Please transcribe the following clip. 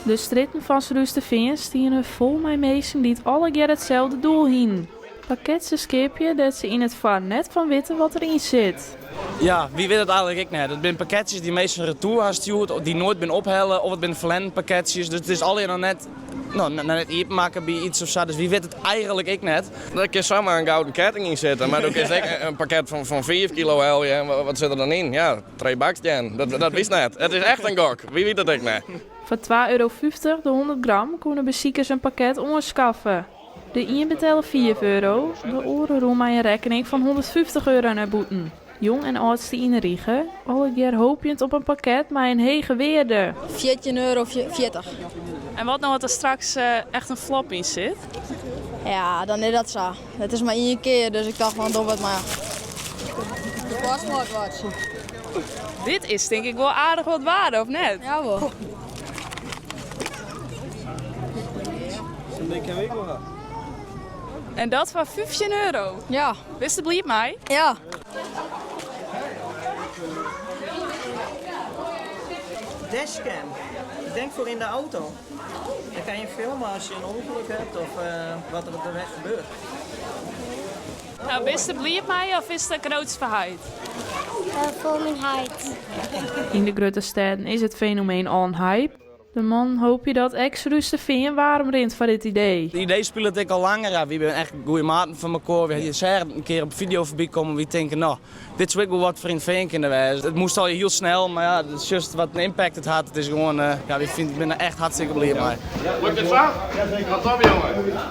De stritten van Srusterveen stieren vol met mensen die het alle keer hetzelfde doel hien. Pakketje skipje dat ze in het var net van weten wat erin zit. Ja, wie weet het eigenlijk ik net. Het zijn pakketjes die meestal retour gaan stuurt, die nooit ben ophellen, of het zijn verlend pakketjes. Dus het is alleen nog net, net openmaken bij iets of zo. Dus wie weet het eigenlijk ik net. Daar kun je zomaar een gouden ketting in zetten, maar dan kun je een pakket van 5 kilo helje. En wat zit er dan in? Ja, 3 bakstenen. Dat wist net. Het is echt een gok. Wie weet het ik net. Voor 2,50 euro de 100 gram kunnen beziekers een pakket onderschaffen. De een betalen 4 euro, de oren roemen een rekening van 150 euro naar boeten. Jong en oudste in Riegen, alle keer hoopjend op een pakket met een hege weerde. 14,40 euro. En wat nou wat er straks echt een flop in zit? Ja, dan is dat zo. Het is maar 1 keer, dus ik dacht van doe wat maar. Wat. Dit is denk ik wel aardig wat waarde, of net? Ja hoor. En dat voor 15 euro. Ja. Wist het blieb mij? Ja. Dashcam. Ik denk voor in de auto. Dan kan je filmen als je een ongeluk hebt of wat er op de weg gebeurt. Nou, wist het blieb mij of is het de grootste verheid? Voor mijn huid. In de grote steden is het fenomeen al een hype. De man hoop je dat ex-Srusterveen warm rint van dit idee. Het idee speelt ik al langer. Ja. We zijn echt goede maten van elkaar. We zijn een keer op video voorbij komen. We denken, nou, dit is wel wat voor een veen kunnen wijzen. Het moest al heel snel, maar ja, het is juist wat een impact het had. Het is gewoon, ja, ik ben er echt hartstikke blij mee. Lukt het zo? Ja, zeker. Wat op, jongen.